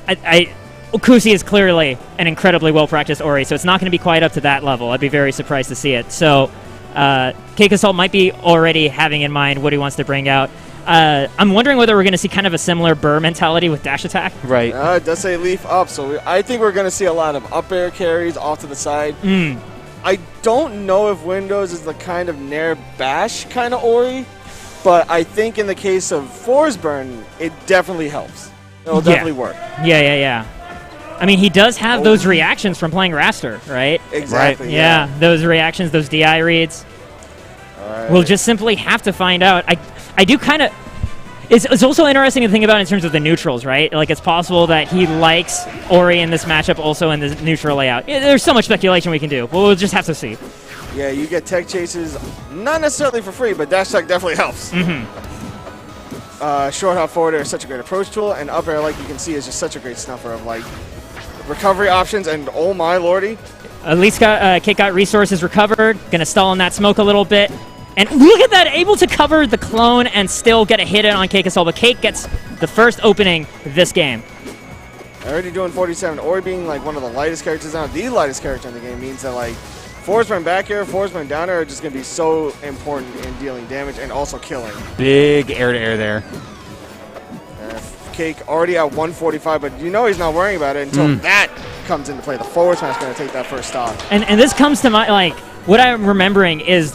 Okusi is clearly an incredibly well-practiced Ori, so it's not going to be quite up to that level. I'd be very surprised to see it. So CakeAssault might be already having in mind what he wants to bring out. I'm wondering whether we're going to see kind of a similar Burr mentality with dash attack. Right. It does say leaf up, so I think we're going to see a lot of up air carries off to the side. I don't know if Windows is the kind of nair bash kind of Ori, but I think in the case of Forsburn, it definitely helps. It'll definitely work. Yeah. I mean, he does have those reactions from playing Raster, right? Exactly. Right. Yeah, those reactions, those DI reads. Right. We'll just simply have to find out. I do kind of... It's also interesting to think about in terms of the neutrals, right? Like, it's possible that he likes Ori in this matchup also in the neutral layout. There's so much speculation we can do. We'll just have to see. Yeah, you get tech chases, not necessarily for free, but dash tech definitely helps. Short hop forward air is such a great approach tool, and up air, like you can see, is just such a great snuffer of, like, recovery options, and oh my lordy. At least Cake got resources recovered. Gonna stall in that smoke a little bit. And look at that, able to cover the clone and still get a hit in on CakeAssault, but Cake gets the first opening this game. Already doing 47. Ori being like one of the lightest characters now, the lightest character in the game, means that like Forsburn back air, Forsburn down air are just going to be so important in dealing damage and also killing. Big air to air there. Cake already at 145, but you know he's not worrying about it until that comes into play. The forward smash is going to take that first stock. And this comes to my, like, what I'm remembering is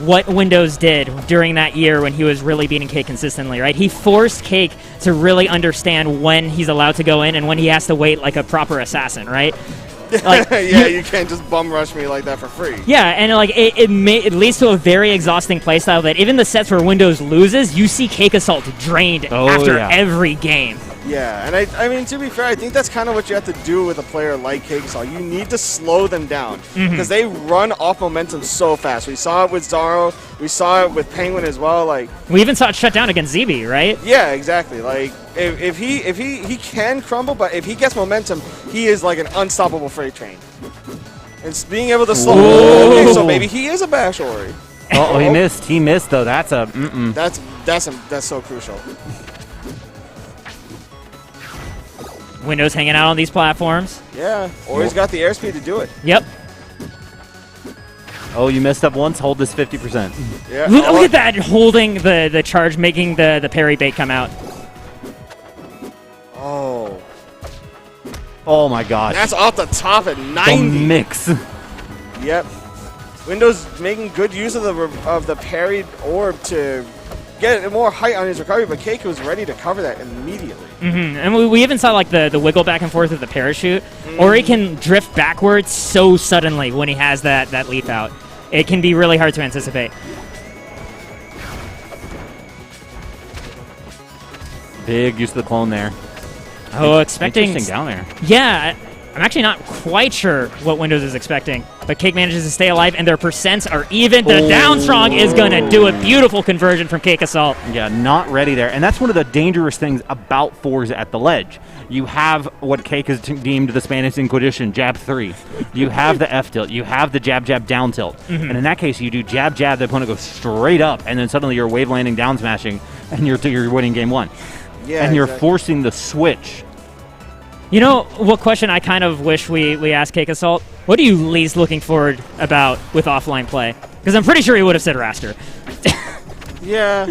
what Windows did during that year when he was really beating Cake consistently, right? He forced Cake to really understand when he's allowed to go in and when he has to wait like a proper assassin, right? Like, yeah, you can't just bum rush me like that for free. Yeah, and like it leads to a very exhausting playstyle that even the sets where Windows loses, you see CakeAssault drained after every game. Yeah, and I mean, to be fair, I think that's kind of what you have to do with a player like CakeAssault. You need to slow them down because they run off momentum so fast. We saw it with Zaro. We saw it with Penguin as well. Like we even saw it shut down against ZB, right? Yeah, exactly. Like if he can crumble, but if he gets momentum, he is like an unstoppable freight train. And being able to slow. Okay, so maybe he is a bash Ori. Oh, he missed. He missed though. That's a. That's so crucial. Windows hanging out on these platforms. Yeah, Ori's got the airspeed to do it. Yep. Oh, you messed up once. Hold this 50%. Yeah. Look at that, holding the charge, making the parry bait come out. Oh. Oh my gosh. That's off the top at 90. The mix. Yep. Windows making good use of the parried orb to get more height on his recovery, but Cake was ready to cover that immediately. And we even saw like the wiggle back and forth of the parachute. Ori can drift backwards so suddenly when he has that leap out. It can be really hard to anticipate. Big use of the clone there. Oh, expecting... Interesting down there. Yeah, I'm actually not quite sure what Windows is expecting, but Cake manages to stay alive, and their percents are even. The down strong is going to do a beautiful conversion from CakeAssault. Yeah, not ready there. And that's one of the dangerous things about fours at the ledge. You have what Cake has deemed the Spanish Inquisition, jab 3. You have the F tilt. You have the jab, jab, down tilt. And in that case, you do jab, jab, the opponent goes straight up, and then suddenly you're wave landing, down smashing, and you're winning game 1. Yeah, and you're forcing the switch. You know what question I kind of wish we asked CakeAssault? What are you least looking forward about with offline play? Because I'm pretty sure he would have said Raster. Yeah.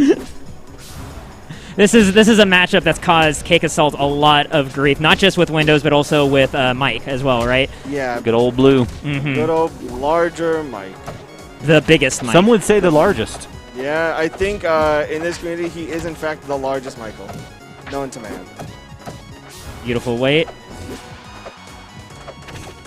This is a matchup that's caused CakeAssault a lot of grief, not just with Windows, but also with Mike as well, right? Yeah. Good old Blue. Good old larger Mike. The biggest Mike. Some would say the largest. Yeah, I think in this community he is in fact the largest Michael known to man. Beautiful weight.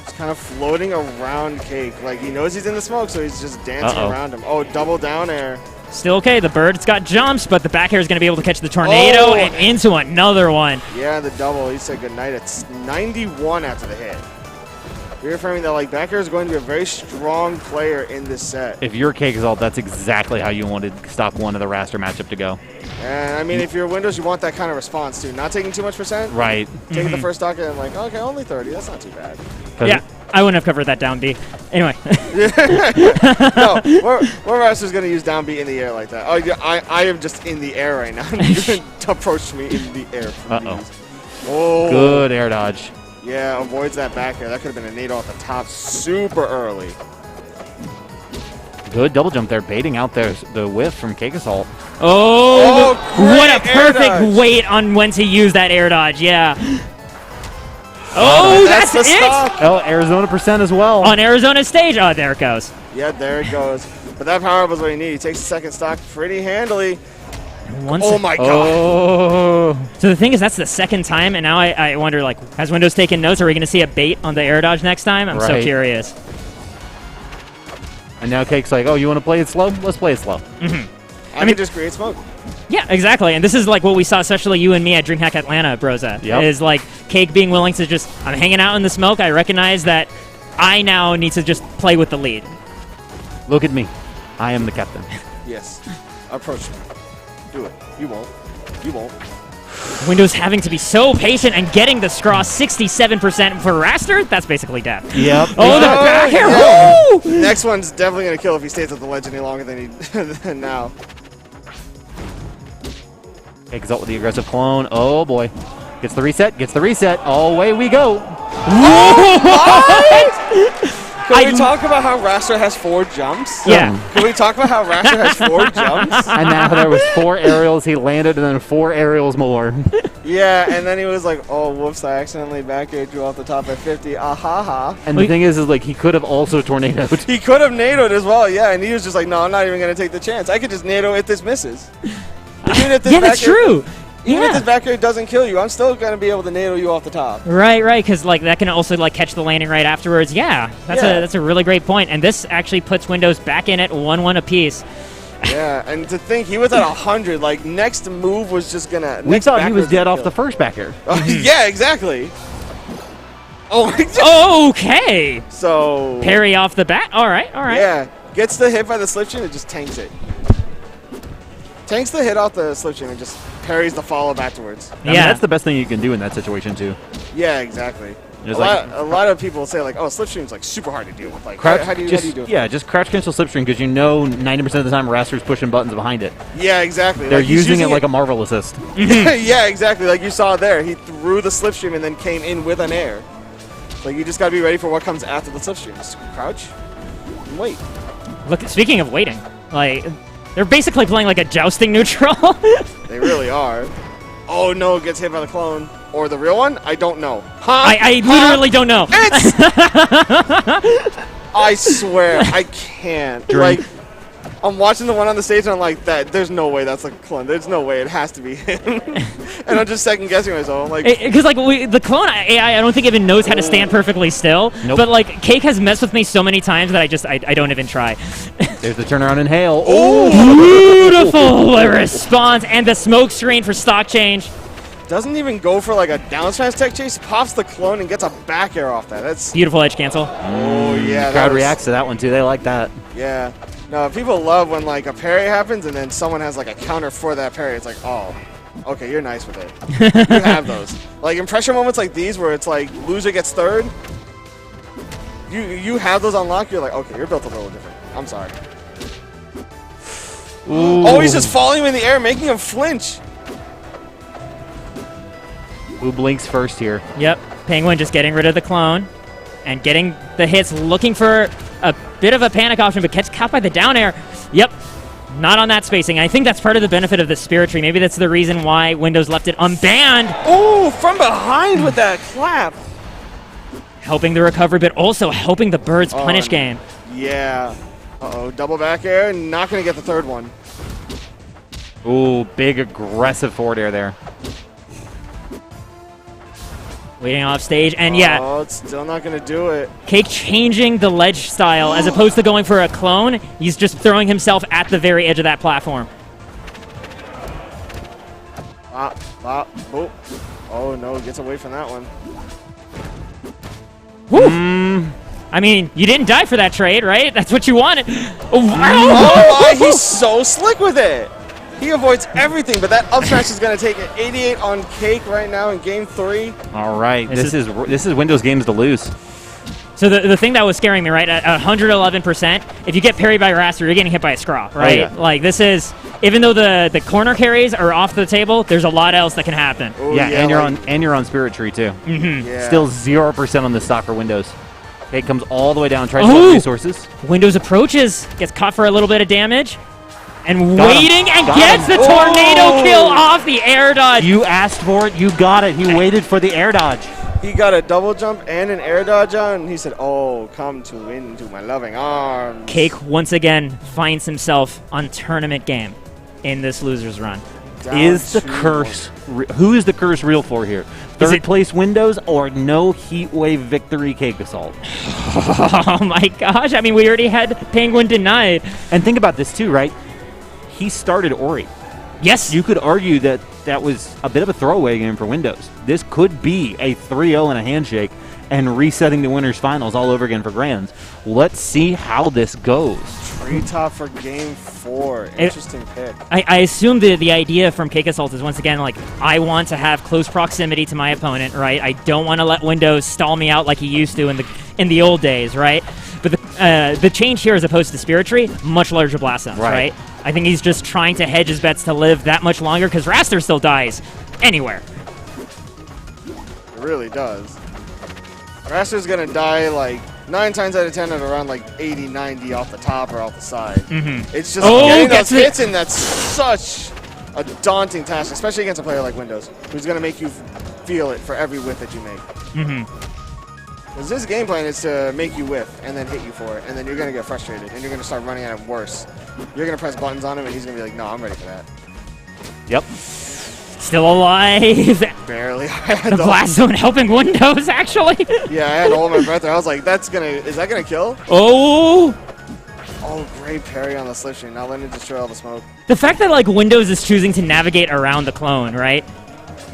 He's kind of floating around Cake. Like, he knows he's in the smoke, so he's just dancing around him. Oh, double down air. Still okay. The bird's got jumps, but the back air is going to be able to catch the tornado and into another one. Yeah, the double. He said goodnight. It's 91 after the hit. Reaffirming that, like, back air is going to be a very strong player in this set. If you're CakeAssault, that's exactly how you wanted stock 1 of the Raster matchup to go. And, I mean, if you're Windows, you want that kind of response, too. Not taking too much percent. Right. Taking the first stock and, like, okay, only 30. That's not too bad. Yeah, I wouldn't have covered that down B. Anyway. No, where Raster's going to use down B in the air like that? Oh, yeah, I am just in the air right now. You approached me in the air. Oh. Good air dodge. Yeah, avoids that back air. That could have been a NATO at the top super early. Good double jump there, baiting out the whiff from CakeAssault. Oh, what a great air perfect dodge. wait on when to use that air dodge. Yeah. Oh, that's the it. stock. Oh, Arizona percent as well. On Arizona stage. Oh, there it goes. Yeah, there it goes. But that power up was what he needed. He takes the second stock pretty handily. Oh my God. Oh. So the thing is, that's the second time, and now I wonder, like, has Windows taken notes? Are we going to see a bait on the air dodge next time? I'm so Right. curious. And now Cake's like, oh, you want to play it slow? Let's play it slow. I mean, just create smoke. Yeah, exactly. And this is like what we saw, especially you and me at DreamHack Atlanta, Broza. Yep. Is like Cake being willing to just, I'm hanging out in the smoke. I recognize that I now need to just play with the lead. Look at me. I am the captain. Yes. Approach me. Do it. You won't. You won't. Windows having to be so patient and getting the straw 67% for Raster. That's basically death. Yep. Oh, the back here. yeah. Woo! Next one's definitely going to kill if he stays at the ledge any longer than he now. CakeAssault with the aggressive clone. Oh, boy. Gets the reset. Gets the reset. Oh, away we go. Can we talk about how Raster has 4 jumps? Yeah. Can we talk about how Raster has 4 jumps? And now there was 4 aerials. He landed, and then 4 aerials more. Yeah, and then he was like, oh, whoops, I accidentally back air drew off the top at 50. Ah ha ha. And the thing is like, he could have also tornadoed. He could have NATO'd as well, yeah, and he was just like, no, I'm not even going to take the chance. I could just NATO if this misses. Even if this Yeah, that's back air- true. Even if Yeah. this back air doesn't kill you, I'm still going to be able to NATO you off the top. Right, because like that can also like catch the landing right afterwards. Yeah, Yeah. that's a really great point. And this actually puts Windows back in at 1-1 apiece. Yeah, and to think he was at 100, like next move was just going to... We thought he was dead off the first back air. Yeah, exactly. Oh my God. Okay. So... Parry off the bat. All right. Yeah, gets the hit by the slip chain and just tanks it. Tanks the hit off the slip chain and just parries the follow afterwards. I mean, Yeah. that's the best thing you can do in that situation, too. Yeah, exactly. Just A lot of people say like, oh, slipstream's like super hard to deal with. Like, Crouch, how do you do it? Yeah, just crouch cancel slipstream because you know 90% of the time Raster's pushing buttons behind it. Yeah, exactly. They're Like, he's using it like a Marvel assist. Yeah, exactly. Like you saw there, he threw the slipstream and then came in with an air. Like you just gotta be ready for what comes after the slipstream. Just crouch and wait. Look, speaking of waiting, like they're basically playing like a jousting neutral. They really are. Oh no, gets hit by the clone. Or the real one? I don't know. Huh? I literally don't know. It's I swear, I can't. Drink. Like, I'm watching the one on the stage and I'm like, there's no way that's a clone. There's no way. It has to be him. And I'm just second guessing myself. I'm like, Because like the clone AI, I don't think even knows how to stand perfectly still. Nope. But like Cake has messed with me so many times that I don't even try. There's the turnaround and hail. Beautiful response and the smoke screen for stock change. doesn't even go for like a down smash tech chase. Pops the clone and gets a back air off that. That's Beautiful edge cancel. oh yeah. that Crowd was- reacts to that one, too. They like that. Yeah. No, people love when like a parry happens and then someone has like a counter for that parry. It's like, oh, okay, you're nice with it. You have those. Like in pressure moments like these where it's like loser gets third. You have those unlocked. You're like, okay, you're built a little different. I'm sorry. Ooh. Oh, he's just falling him in the air, making him flinch. Who blinks first here? Yep. Penguin just getting rid of the clone and getting the hits, looking for a bit of a panic option, but gets caught by the down air. Yep. Not on that spacing. I think that's part of the benefit of the Spirit Tree. Maybe that's the reason why Windows left it unbanned. Oh, from behind with that clap. Helping the recovery, but also helping the Birds punish no. game. Yeah. Uh-oh, double back air. Not going to get the third one. Ooh, big aggressive forward air there. Waiting off stage, and yeah, Oh, it's still not going to do it. Cake changing the ledge style as opposed to going for a clone. He's just throwing himself at the very edge of that platform. Oh. Oh, no, gets away from that one. Woo! I mean, you didn't die for that trade, right? That's what you wanted. Oh, my, he's so slick with it. He avoids everything, but that up smash is going to take an 88 on Cake right now in game 3. All right, This this is Windows games to lose. So the thing that was scaring me, right, at 111%, if you get parried by Raster, you're getting hit by a scraw, right? yeah. Like, this is even though the corner carries are off the table, there's a lot else that can happen. Oh, Yeah, and like, you're on Spirit Tree too. yeah. Still 0% on the stock for Windows. Cake comes all the way down, tries to get resources. Windows approaches, gets caught for a little bit of damage, and Got waiting, him. and Got gets him. the tornado Oh! kill off the air dodge. You asked for it, you got it. He waited for the air dodge. He got a double jump and an air dodge on, and he said, "Oh, come into my loving arms." Cake once again finds himself on tournament game in this loser's run. Down Is the 2-1. curse? Who is the curse real for here? Third it- place Windows or no heat wave victory CakeAssault? Oh my gosh! I mean, we already had Penguin denied. And think about this too, right? He started Ori. Yes, You could argue that that was a bit of a throwaway game for Windows. This could be a 3-0 and a handshake and resetting the winners finals all over again for Grands. Let's see how this goes. Treetop for game 4. Interesting pick. I assume the idea from CakeAssault is once again like I want to have close proximity to my opponent, right? I don't want to let Windows stall me out like he used to in the old days, right? But the change here as opposed to Spirit Tree, much larger blast zones, right? I think he's just trying to hedge his bets to live that much longer because Raster still dies anywhere. It really does. Raster's gonna die like 9 times out of 10 at around like 80, 90 off the top or off the side. It's just getting those hits in that's such a daunting task, especially against a player like Windows, who's gonna make you feel it for every whiff that you make. Because this game plan is to make you whiff and then hit you for it, and then you're gonna get frustrated and you're gonna start running at him worse. You're gonna press buttons on him and he's gonna be like, "No, I'm ready for that." Yep. Still alive. Barely. The blast zone helping Windows actually. Yeah, I had to hold my breath there. I was like, is that gonna kill? Oh. Oh, great parry on the slipstream. Not letting it destroy all the smoke. The fact that like Windows is choosing to navigate around the clone, right?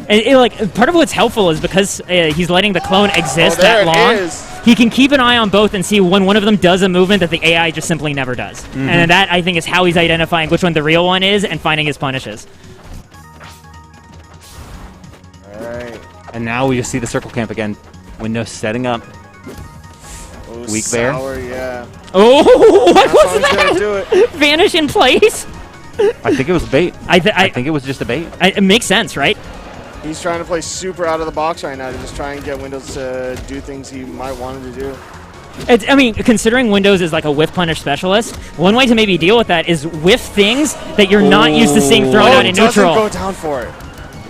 And like part of what's helpful is because he's letting the clone exist that long. He can keep an eye on both and see when one of them does a movement that the AI just simply never does. And that I think is how he's identifying which one the real one is and finding his punishes. All right. And now we just see the circle camp again. Windows setting up. Oh, Weak bear. sour, yeah. Oh, what That's was how he's that? gonna do it. Vanish in place. I think it was bait. I think it was just a bait. it makes sense, right? He's trying to play super out of the box right now to just try and get Windows to do things he might want him to do. I mean, considering Windows is like a whiff punish specialist, one way to maybe deal with that is whiff things that you're not used to seeing thrown out in neutral. Doesn't go down for it.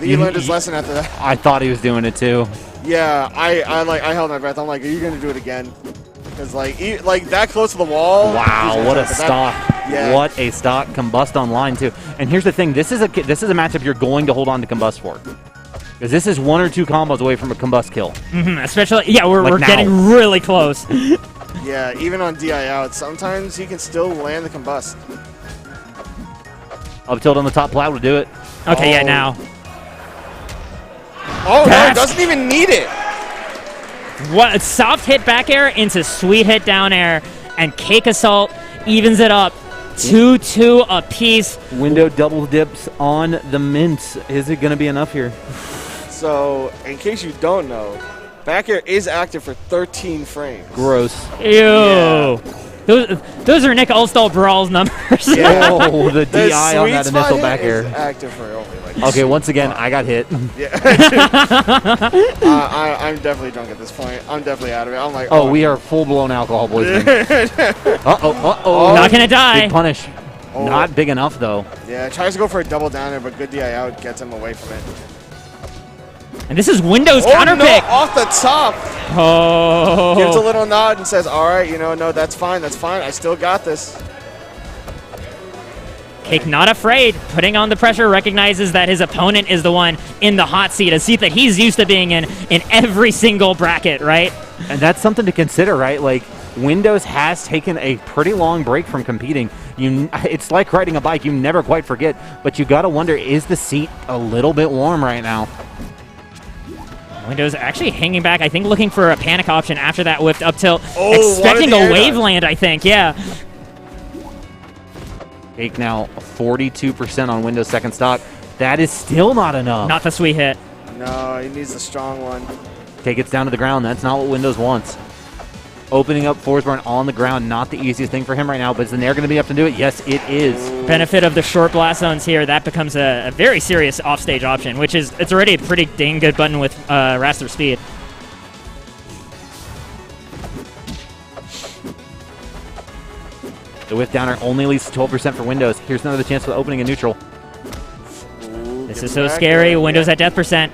He learned his lesson after that. I thought he was doing it too. Yeah, I held my breath. I'm like, are you gonna do it again? Because like that close to the wall. Wow, what a stock! Yeah. What a stock! Combust online too. And here's the thing: this is a matchup you're going to hold on to Combust for, because this is 1 or 2 combos away from a Combust kill. Especially, yeah, we're now. getting really close. Yeah, even on DI out, sometimes he can still land the combust. Up tilt on the top plow to do it. Okay, yeah, Oh. now. Oh no, it doesn't even need it. What soft hit back air into sweet hit down air, and CakeAssault evens it up 2-2 apiece. Window double dips on the mints. Is it going to be enough here? So, in case you don't know, back air is active for 13 frames. Gross. Ew. Yeah. Those are Nick Allstall Brawl's numbers. Oh, the The DI on sweet that spot initial hit back is air. active for only like. Okay, once again, I got hit. Yeah. I'm definitely drunk at this point. I'm definitely out of it. I'm like, Oh, we are full-blown alcohol poisoning. Uh-oh. Not gonna die. Big punish. Oh. Not big enough, though. Yeah, tries to go for a double downer, but good DI out gets him away from it. And this is Windows Oh counter no, pick. off the top. Oh. Gives a little nod and says, all right, no, that's fine. I still got this. Cake not afraid, putting on the pressure, recognizes that his opponent is the one in the hot seat, a seat that he's used to being in every single bracket, right? And that's something to consider, right? Like, Windows has taken a pretty long break from competing. It's like riding a bike. You never quite forget, but you got to wonder, is the seat a little bit warm right now? Windows actually hanging back, I think looking for a panic option after that whipped up tilt, Oh, expecting wanted the a air wave dodge. land, I think, yeah. Cake now 42% on Windows second stock. That is still not enough. Not the sweet hit. No, he needs the strong one. Cake gets down to the ground. That's not what Windows wants. Opening up Forsborn on the ground, not the easiest thing for him right now, but is the Nair going to be enough to do it? Yes, it is. Benefit of the short blast zones here, that becomes a very serious offstage option, which is, it's already a pretty dang good button with raster speed. The whiff downer only leads to 12% for Windows. Here's another chance for the opening in neutral. This is so scary. Windows at death percent.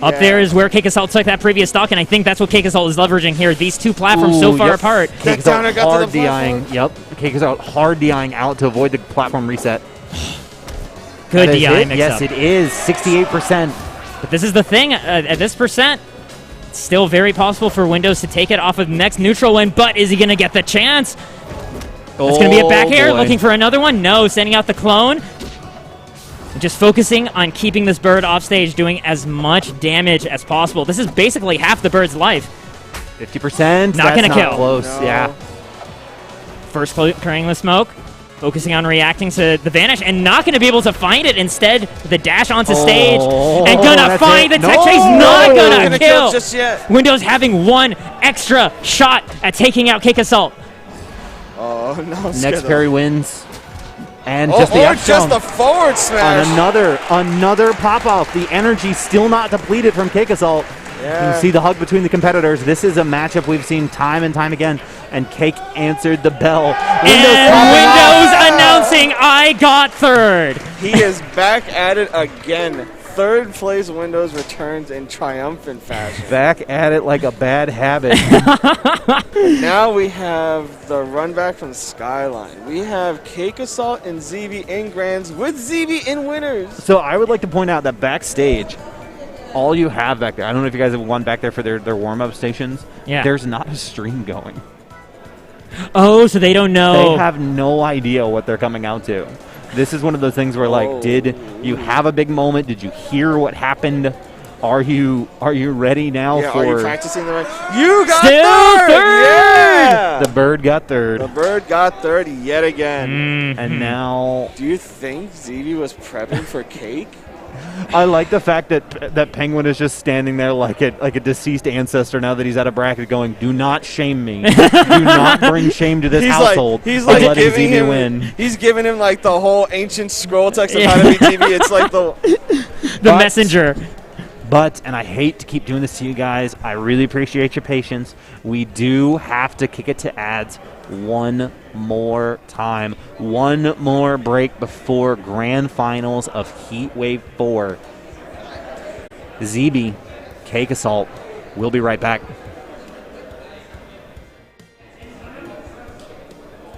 Up there is where CakeAssault took that previous stock, and I think that's what CakeAssault is leveraging here. These two platforms so far apart. CakeAssault hard DIing. Yep. CakeAssault hard DIing out to avoid the platform reset. Good DI mix Yes, up. it is. 68%. But this is the thing. At this percent, it's still very possible for Windows to take it off of the next neutral win, but is he going to get the chance? It's going to be a back air. Looking for another one. No, sending out the clone. Just focusing on keeping this bird off stage, doing as much damage as possible. This is basically half the bird's life. 50%. Not going to kill. Close, no. yeah. First clearing the smoke. Focusing on reacting to the vanish and not going to be able to find it. Instead, the dash onto stage and gonna find the tech chase. Not gonna kill just yet. Windows having one extra shot at taking out CakeAssault. Oh no! Next parry wins. And just the forward smash. On another pop-off. The energy still not depleted from CakeAssault. Yeah. You can see the hug between the competitors. This is a matchup we've seen time and time again. And Cake answered the bell. Windows announcing, I got third. He is back at it again. Third place Windows returns in triumphant fashion. Back at it like a bad habit. Now we have the run back from Skyline. We have CakeAssault and ZB in grands with ZB in winners. So I would like to point out that backstage, all you have back there, I don't know if you guys have won back there for their warm-up stations. Yeah. There's not a stream going. Oh, so they don't know. They have no idea what they're coming out to. This is one of those things where, like, did you have a big moment? Did you hear what happened? Are you ready now for? Are you practicing the right? You got Still third! Yeah! The bird got third. The bird got third yet again. And now, do you think ZB was prepping for Cake? I like the fact that Penguin is just standing there like a deceased ancestor now that he's out of bracket, going, "Do not shame me. Do not bring shame to this household." He's like giving him. Win. He's giving him like the whole ancient scroll text of how to beat TV. It's like the messenger. But, and I hate to keep doing this to you guys, I really appreciate your patience. We do have to kick it to ads one more time. One more break before grand finals of Heat Wave 4. ZB, CakeAssault. We'll be right back.